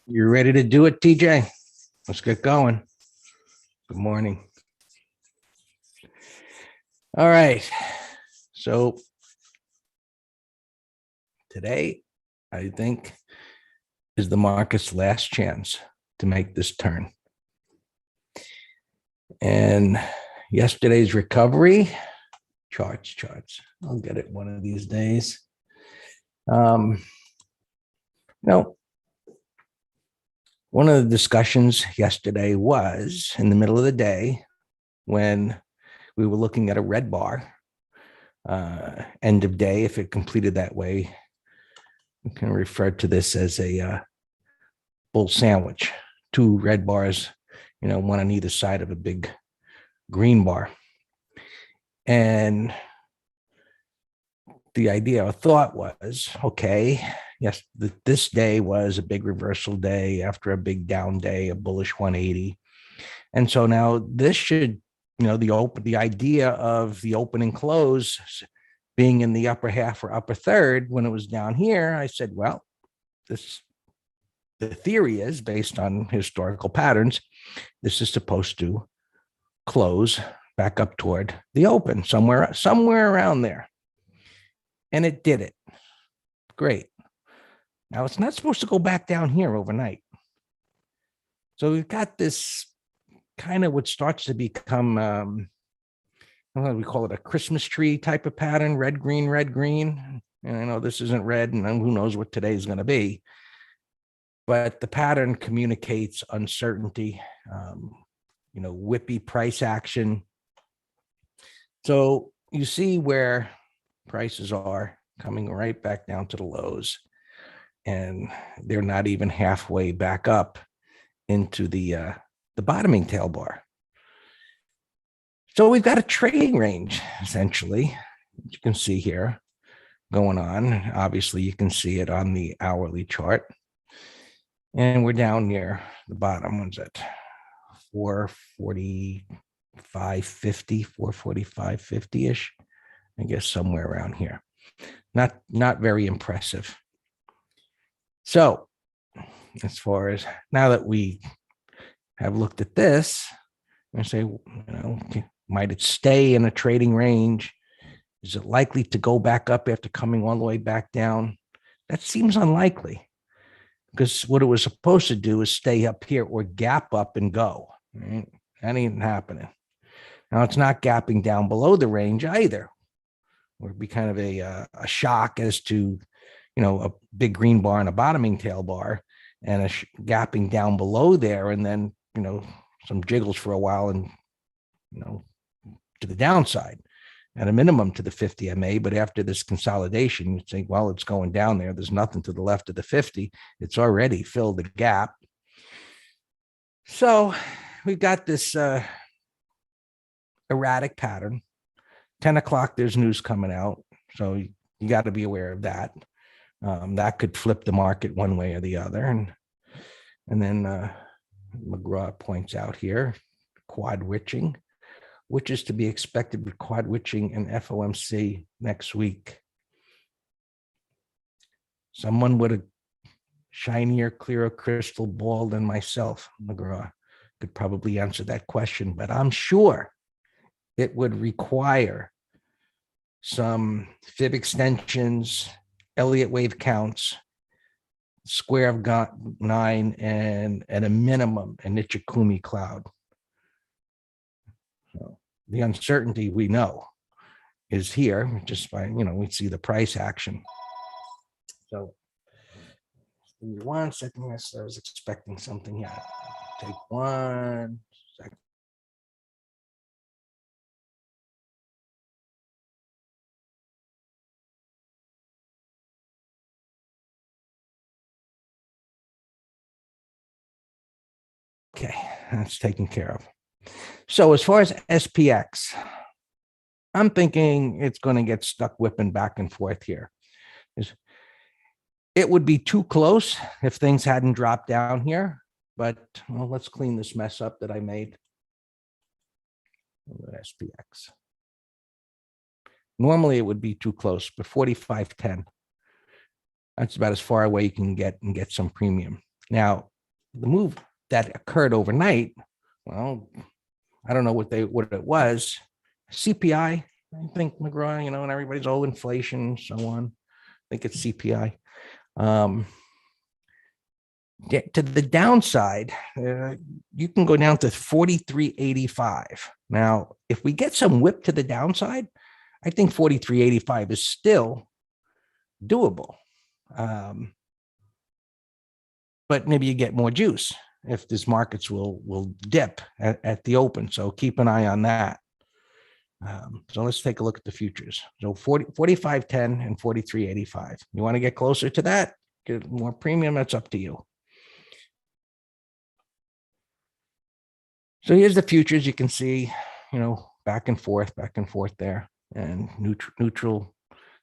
You ready to do it, TJ? Let's get going. Good morning. All right. So today, I think, is the market's last chance to make this turn. And yesterday's recovery, charts. I'll get it one of these days. No. One of the discussions yesterday was in the middle of the day when we were looking at a red bar, end of day. If it completed that way, we can refer to this as a bull sandwich, two red bars, one on either side of a big green bar. And the idea or thought was, okay, yes, this day was a big reversal day after a big down day, a bullish 180. And so now this should, the idea of the open and close being in the upper half or upper third when it was down here, I said, well, the theory is based on historical patterns, this is supposed to close back up toward the open, somewhere around there. And it did it. Great. Now it's not supposed to go back down here overnight. So we've got this kind of what starts to become, we call it a Christmas tree type of pattern, red, green. And I know this isn't red, and who knows what today is going to be. But the pattern communicates uncertainty, whippy price action. So you see where prices are coming right back down to the lows, and they're not even halfway back up into the bottoming tail bar. So we've got a trading range, essentially, you can see here going on. Obviously, you can see it on the hourly chart. And we're down near the bottom. What's that? 445.50, 445.50-ish. I guess somewhere around here. Not very impressive. So as far as now that we have looked at this, I say, might it stay in a trading range? Is it likely to go back up after coming all the way back down? That seems unlikely, because what it was supposed to do is stay up here or gap up and go. Right? That ain't happening. Now it's not gapping down below the range either. Would be kind of a shock as to, a big green bar and a bottoming tail bar and a gapping down below there, and then, some jiggles for a while and, to the downside at a minimum to the 50 MA. But after this consolidation, you think, well, it's going down there. There's nothing to the left of the 50. It's already filled the gap. So we've got this erratic pattern. 10 o'clock, there's news coming out. So you got to be aware of that. That could flip the market one way or the other. And then McGraw points out here, quad witching, which is to be expected with quad witching and FOMC next week. Someone with a shinier, clearer crystal ball than myself, McGraw, could probably answer that question, but I'm sure it would require some fib extensions, Elliott wave counts, square of 9, and at a minimum, a Nichikumi cloud. So the uncertainty we know is here just by, we see the price action. So give me 1 second. Yes, I was expecting something here. Take 1 second. Okay, that's taken care of. So as far as SPX, I'm thinking it's going to get stuck whipping back and forth here. It would be too close if things hadn't dropped down here, but let's clean this mess up that I made. SPX. Normally it would be too close, but 45.10. That's about as far away you can get and get some premium. Now, the move that occurred overnight, well, I don't know what it was. CPI, I think, McGraw, and everybody's all inflation and so on. I think it's CPI. To the downside, you can go down to 43.85. Now, if we get some whip to the downside, I think 43.85 is still doable. But maybe you get more juice if these markets will dip at the open. So keep an eye on that. So let's take a look at the futures. So 45.10 and 43.85. You want to get closer to that, get more premium, that's up to you. So here's the futures. You can see, back and forth there, and neutral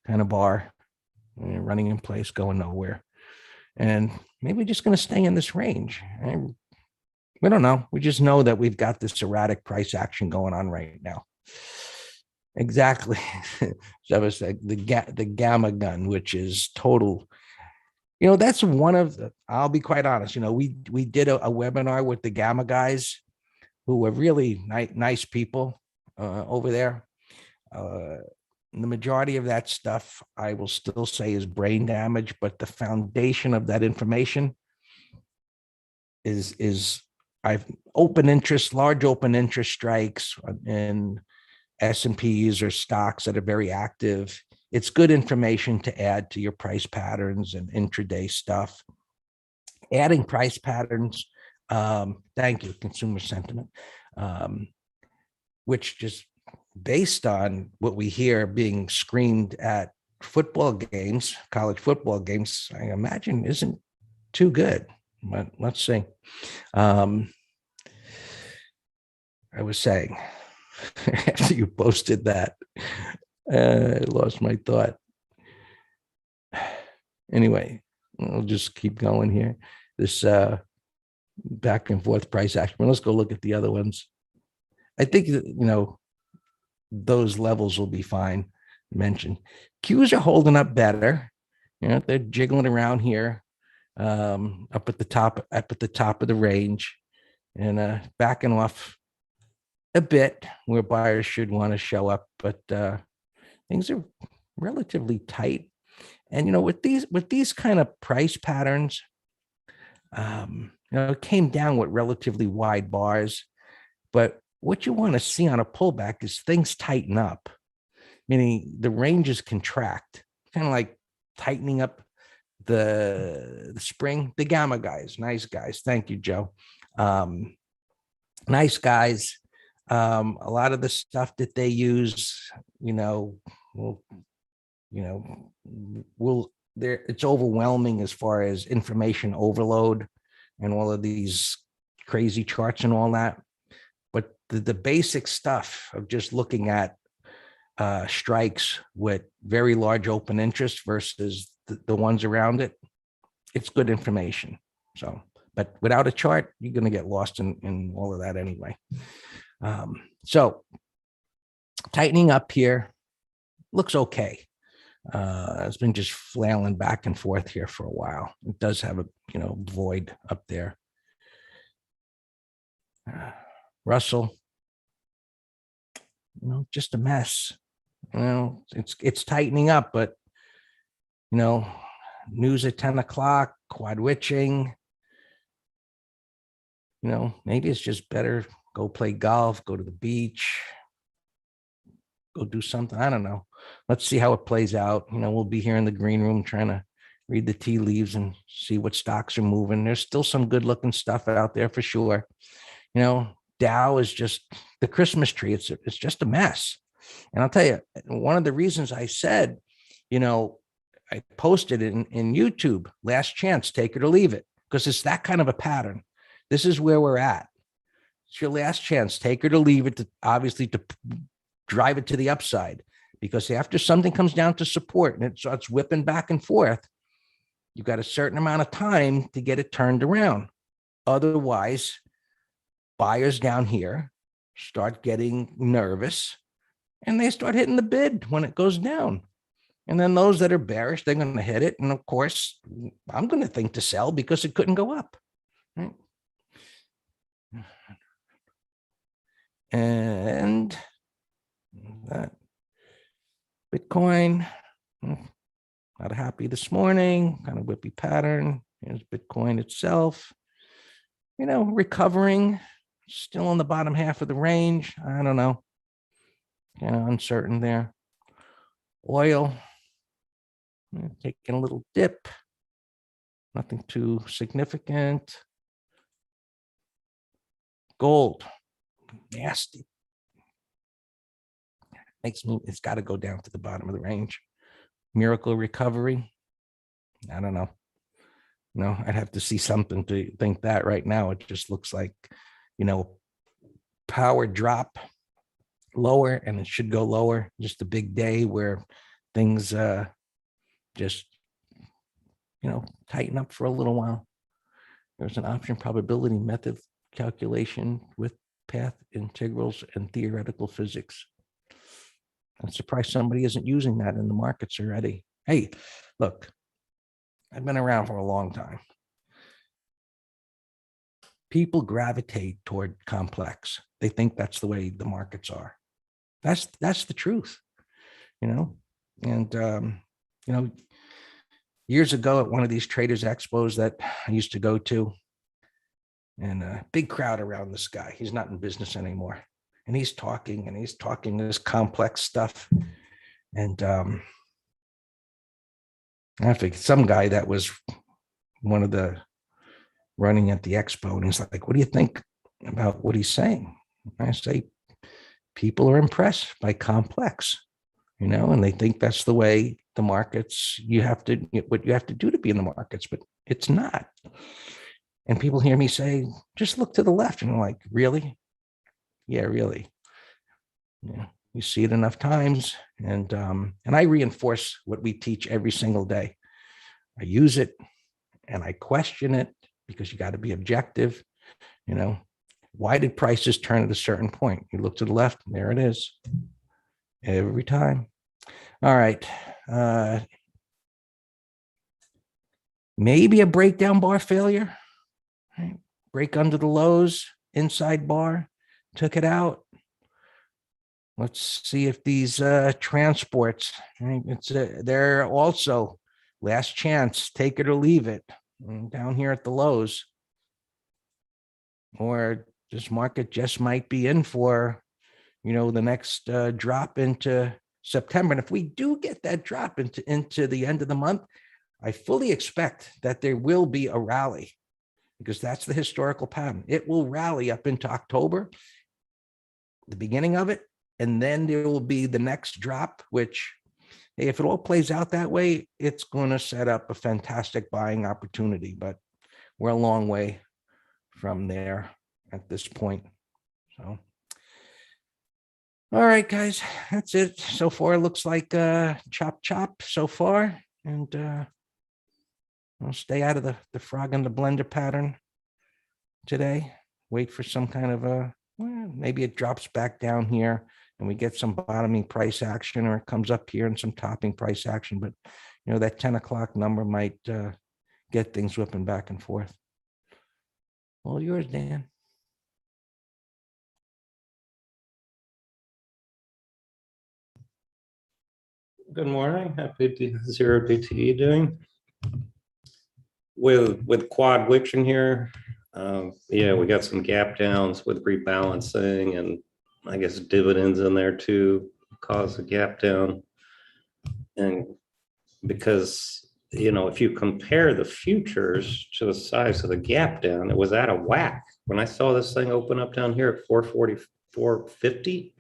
kind of bar, running in place, going nowhere. And maybe we're just going to stay in this range. We don't know. We just know that we've got this erratic price action going on right now. Exactly. So I was like the gamma gun, which is total. That's one of the, I'll be quite honest, we did a webinar with the gamma guys who were really nice people over there. The majority of that stuff, I will still say, is brain damage, but the foundation of that information is I've large open interest strikes in S&Ps or stocks that are very active. It's good information to add to your price patterns and intraday stuff. Adding price patterns, thank you, consumer sentiment, which just based on what we hear being screamed at football games, college football games, I imagine isn't too good, but let's see. I was saying, after you posted that, I lost my thought. Anyway, I'll just keep going here. This back and forth price action. Let's go look at the other ones. I think that, those levels will be fine. Mentioned Qs are holding up better. They're jiggling around here, up at the top of the range, and backing off a bit where buyers should want to show up, but things are relatively tight. And with these kind of price patterns, it came down with relatively wide bars, but what you want to see on a pullback is things tighten up, meaning the ranges contract, kind of like tightening up the spring. The gamma guys, nice guys. Thank you, Joe. Nice guys. A lot of the stuff that they use, it's overwhelming as far as information overload and all of these crazy charts and all that. But the basic stuff of just looking at strikes with very large open interest versus the ones around it, it's good information. So, but without a chart, you're going to get lost in all of that anyway. So tightening up here looks okay. It's been just flailing back and forth here for a while. It does have a void up there. Russell, just a mess. It's tightening up, but news at 10 o'clock, quad witching. Maybe it's just better go play golf, go to the beach, go do something. I don't know. Let's see how it plays out. We'll be here in the green room trying to read the tea leaves and see what stocks are moving. There's still some good looking stuff out there for sure. Dow is just the Christmas tree. It's just a mess. And I'll tell you, one of the reasons I said, I posted it in YouTube, last chance, take it or leave it, because it's that kind of a pattern. This is where we're at. It's your last chance, take it or leave it, obviously to drive it to the upside, because after something comes down to support and it starts whipping back and forth, you've got a certain amount of time to get it turned around. Otherwise, buyers down here start getting nervous and they start hitting the bid when it goes down. And then those that are bearish, they're going to hit it. And of course, I'm going to think to sell because it couldn't go up. Right? And that Bitcoin, not happy this morning, kind of whippy pattern. Here's Bitcoin itself, recovering, still in the bottom half of the range. I don't know, kind of uncertain there. Oil, taking a little dip, nothing too significant. Gold, nasty. It's got to go down to the bottom of the range. Miracle recovery, I don't know. No, I'd have to see something to think that. Right now it just looks like, power drop lower, and it should go lower. Just a big day where things just tighten up for a little while. There's an option probability method calculation with path integrals and theoretical physics. I'm surprised somebody isn't using that in the markets already. Hey, look, I've been around for a long time. People gravitate toward complex. They think that's the way the markets are. That's the truth, And years ago at one of these traders expos that I used to go to, and a big crowd around this guy. He's not in business anymore, and he's talking this complex stuff, and I think some guy that was one of the running at the expo, and he's like, "What do you think about what he's saying?" I say, people are impressed by complex, and they think that's the way the markets, what you have to do to be in the markets, but it's not. And people hear me say, just look to the left. And I'm like, really? Yeah, really. Yeah, you see it enough times. And I reinforce what we teach every single day. I use it and I question it, because you got to be objective. Why did prices turn at a certain point? You look to the left, and there it is. Every time. All right. Maybe a breakdown bar failure. Right? Break under the lows, inside bar, took it out. Let's see if these transports, right? They're also last chance, take it or leave it, down here at the lows. Or this market just might be in for, the next drop into September. And if we do get that drop into the end of the month, I fully expect that there will be a rally, because that's the historical pattern. It will rally up into October, the beginning of it, and then there will be the next drop, which, hey, if it all plays out that way, it's going to set up a fantastic buying opportunity. But we're a long way from there at this point. So, all right, guys, that's it. So far, it looks like chop so far. And I'll stay out of the frog in the blender pattern today. Wait for some kind of maybe it drops back down here and we get some bottoming price action, or it comes up here and some topping price action. But, that 10 o'clock number might get things whipping back and forth. All yours, Dan. Good morning. Happy zero DTE doing. With quad wicks in here, we got some gap downs with rebalancing, and I guess dividends in there too cause a gap down. And because, if you compare the futures to the size of the gap down, it was out of whack. When I saw this thing open up down here at 444.50,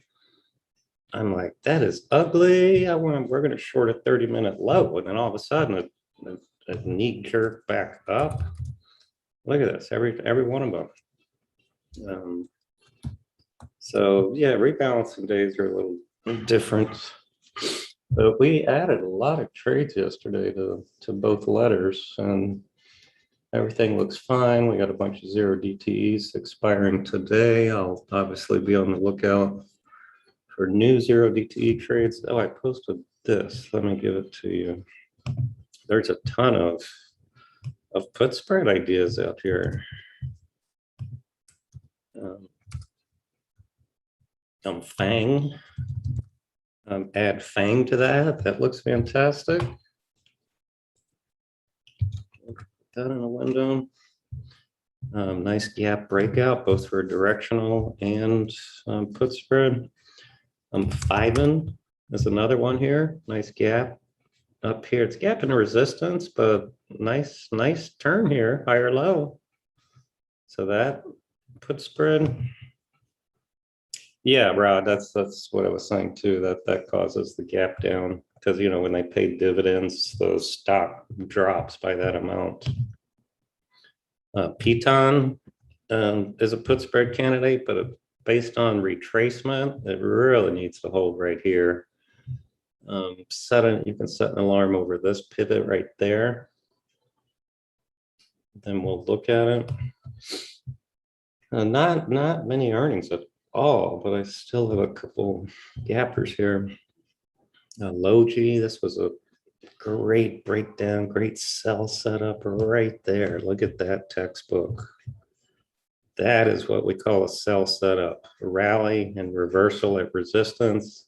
I'm like, that is ugly. We're going to short a 30-minute low. And then all of a sudden, a knee jerk back up. Look at this, every one of them. So yeah, rebalancing days are a little different. But we added a lot of trades yesterday to both letters, and everything looks fine. We got a bunch of zero DTEs expiring today. I'll obviously be on the lookout for new zero DTE trades. Oh, I posted this. Let me give it to you. There's a ton of put spread ideas out here. Fang. Add Fang to that. That looks fantastic. Put that in a window. Nice gap breakout, both for directional and put spread. Fiven is another one here. Nice gap up here. It's gap and resistance, but nice turn here, higher low. So that put spread. Yeah, Rod, that's what I was saying too. That causes the gap down because when they pay dividends, those stock drops by that amount. Piton is a put spread candidate, but based on retracement, it really needs to hold right here. You can set an alarm over this pivot right there. Then we'll look at it. Not many earnings at all, but I still have a couple gappers here. Logi, this was a great breakdown, great sell setup right there. Look at that textbook. That is what we call a sell setup. A rally and reversal at resistance.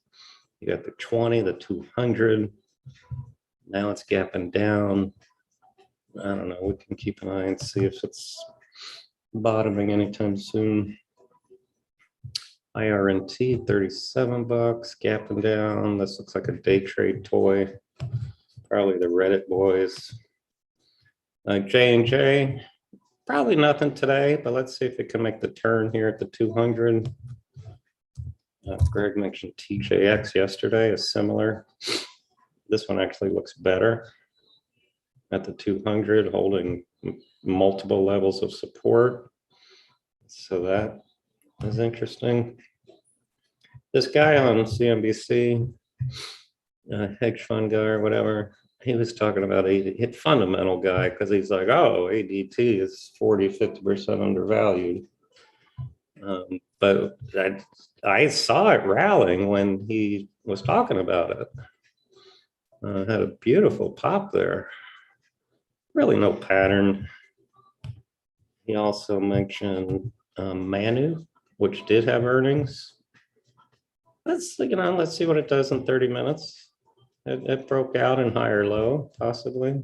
You got the 20, the 200. Now it's gapping down. I don't know. We can keep an eye and see if it's bottoming anytime soon. IRNT, 37 bucks, gapping down. This looks like a day trade toy. Probably the Reddit boys. J&J, probably nothing today, but let's see if it can make the turn here at the 200. Greg mentioned TJX yesterday, is similar. This one actually looks better at the 200, holding multiple levels of support. So that is interesting. This guy on CNBC, hedge fund guy or whatever, he was talking about a fundamental guy because he's like, oh, ADT is 40-50% undervalued. But I saw it rallying when he was talking about it. Had a beautiful pop there. Really no pattern. He also mentioned Manu, which did have earnings. Let's see what it does in 30 minutes. It broke out in higher low, possibly.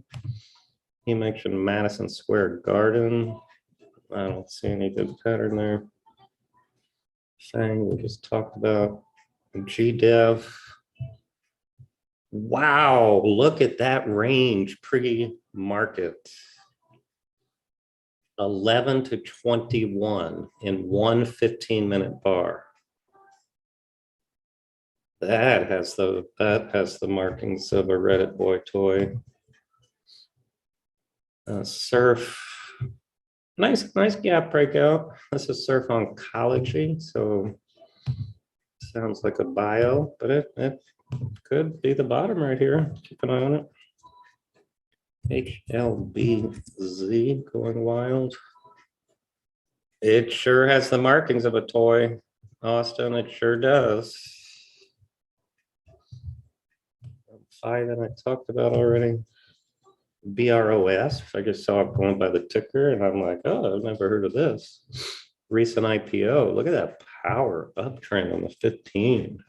He mentioned Madison Square Garden. I don't see any good pattern there. Fang, we just talked about. GDev. Wow, look at that range pre-market. 11 to 21 in one 15-minute bar. That has the markings of a Reddit boy toy. Surf, nice gap breakout. This is Surf Oncology, so sounds like a bio, but it could be the bottom right here. Keep an eye on it. HLBZ going wild. It sure has the markings of a toy, Austin. It sure does. 5 that I talked about already. BROS. I just saw it going by the ticker, and I'm like, oh, I've never heard of this. Recent IPO. Look at that power uptrend on the 15.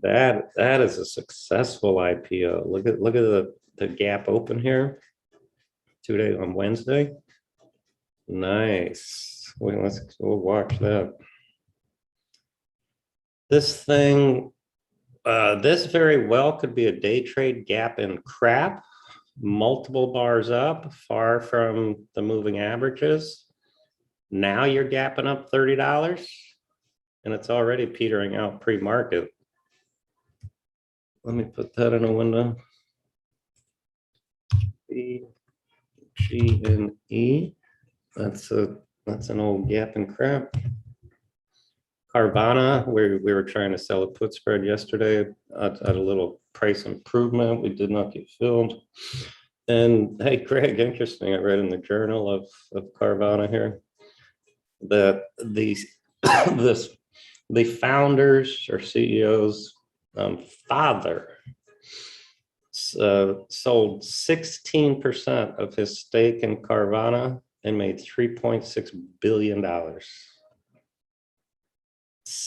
That is a successful IPO. Look at the gap open here. 2 days on Wednesday. Nice. We'll watch that. This thing, this very well could be a day trade gap and crap. Multiple bars up, far from the moving averages. Now you're gapping up $30, and it's already petering out pre-market. Let me put that in a window. BGNE. That's an old gap and crap. Carvana, we were trying to sell a put spread yesterday at a little price improvement. We did not get filled. And hey, Greg, interesting. I read in the journal of Carvana here that the founders or CEO's father sold 16% of his stake in Carvana and made $3.6 billion.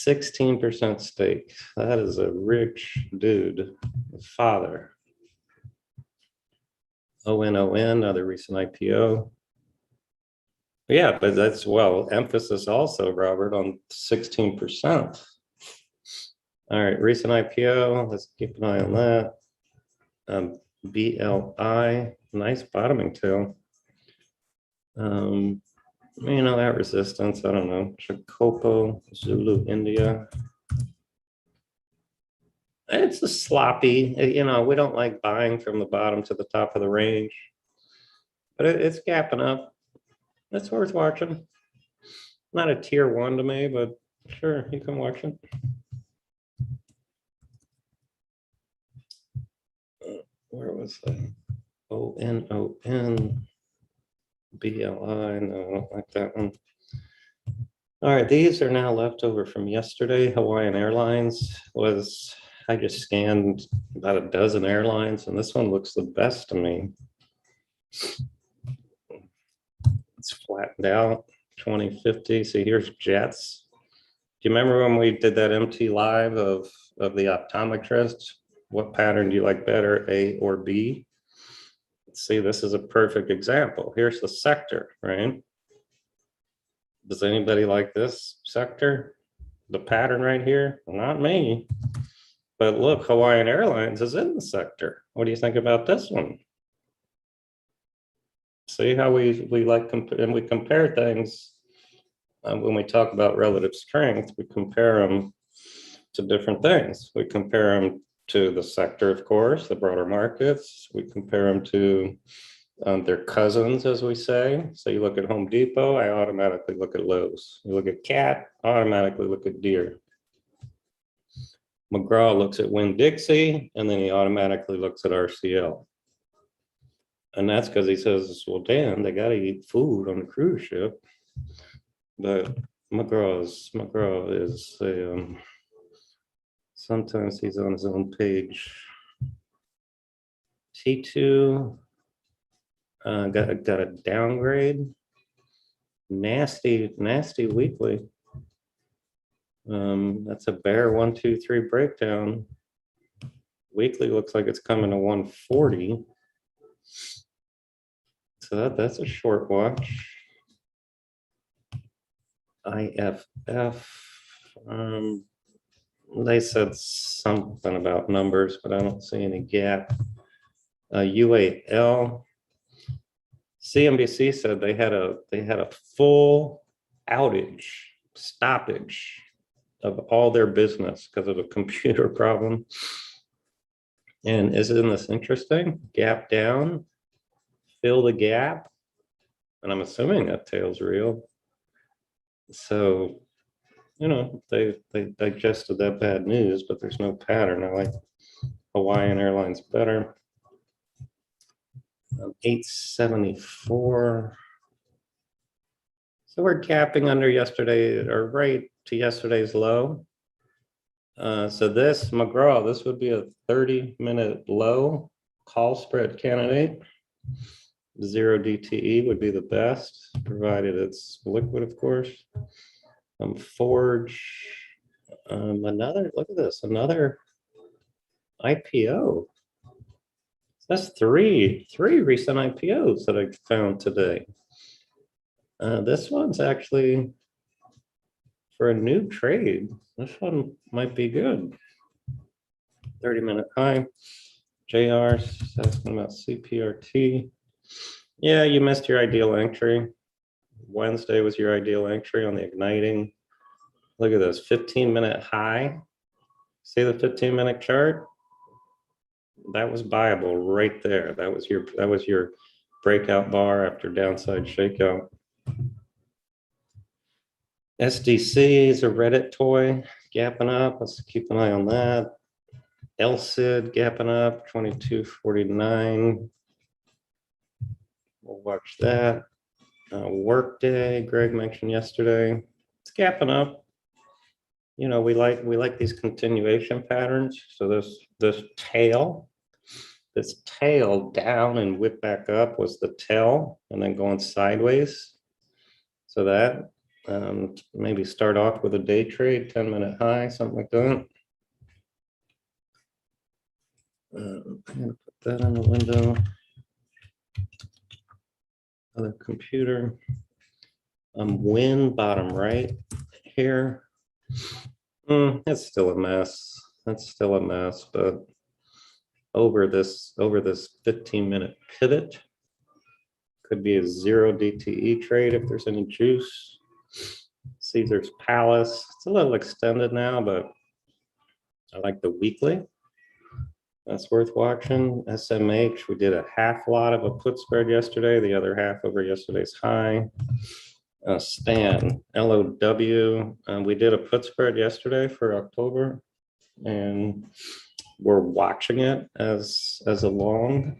16% stake. That is a rich dude, father. ON, another recent IPO. Yeah, but that's, well, emphasis also, Robert, on 16%. All right, recent IPO, let's keep an eye on that. BLI, nice bottoming tail. That resistance, I don't know. Chacopo, Zulu, India. It's a sloppy, we don't like buying from the bottom to the top of the range, but it's gapping up. It's worth watching. Not a tier 1 to me, but sure, you can watch it. Where was that? ON, BLI. No, I don't like that one. All right, these are now left over from yesterday. Hawaiian Airlines was, I just scanned about a dozen airlines, and this one looks the best to me. It's flattened out, 2050. See, here's jets. Do you remember when we did that MT live of the optometrist? What pattern do you like better, A or B? See, this is a perfect example. Here's the sector, right? Does anybody like this sector? The pattern right here? Not me. But look, Hawaiian Airlines is in the sector. What do you think about this one? See how we like, and we compare things when we talk about relative strength, we compare them to different things. We compare them to the sector, of course, the broader markets. We compare them to their cousins, as we say. So you look at Home Depot, I automatically look at Lowe's. You look at Cat, automatically look at Deere. McGraw looks at Winn-Dixie, and then he automatically looks at RCL. And that's because he says, well, damn, they got to eat food on the cruise ship. But McGraw is sometimes he's on his own page. T2 got a downgrade. Nasty weekly. That's a bear 1, 2, 3 breakdown. Weekly looks like it's coming to 140. So that's a short watch. IFF. They said something about numbers, but I don't see any gap. UAL. CNBC said they had a full outage, stoppage of all their business because of a computer problem. And isn't this interesting? Gap down, fill the gap, and I'm assuming that tail's real. So, they digested that bad news, but there's no pattern. I like Hawaiian Airlines better. 874. So we're capping under yesterday, or right to yesterday's low. So this McGraw, this would be a 30-minute low call spread candidate. 0 DTE would be the best, provided it's liquid, of course. Forge, another, look at this, another IPO. That's three recent IPOs that I found today. This one's actually for a new trade. This one might be good. 30-minute high. JR's asking about CPRT. Yeah, you missed your ideal entry. Wednesday was your ideal entry on the igniting. Look at this 15-minute high. See the 15-minute chart? That was buyable right there. That was your breakout bar after downside shakeout. SDC is a Reddit toy, gapping up. Let's keep an eye on that. LCID gapping up, 2249. We'll watch that. Workday, Greg mentioned yesterday. It's gapping up. We like these continuation patterns. So this tail down and whip back up was the tail, and then going sideways. So that Maybe start off with a day trade, 10-minute high, something like that. I'm gonna put that on the window. Other computer. Win bottom right here. It's still a mess. That's still a mess, but over this 15-minute pivot could be a 0 DTE trade if there's any juice. Caesar's Palace. It's a little extended now, but I like the weekly. That's worth watching. SMH, we did a half lot of a put spread yesterday, the other half over yesterday's high. Stan, LOW, we did a put spread yesterday for October, and we're watching it as a long.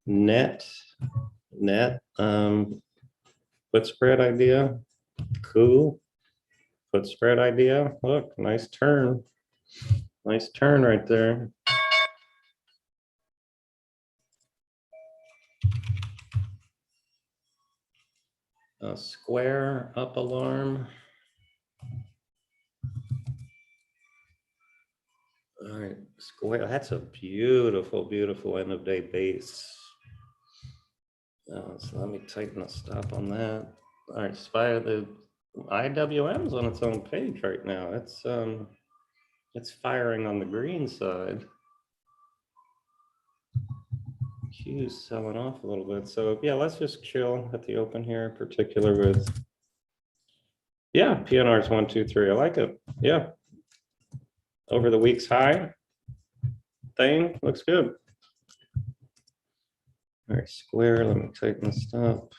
Net, put spread idea, cool. Put spread idea, look, nice turn. Nice turn right there. Square up alarm. All right, square, that's a beautiful, beautiful end of day base. So let me tighten the stop on that. All right, Spy, the IWM's on its own page right now. It's firing on the green side. Q's selling off a little bit. So yeah, let's just chill at the open here, in particular with, yeah, PNR's 1, 2, 3. I like it. Yeah. Over the week's high thing, looks good. All right, square, let me tighten the stop.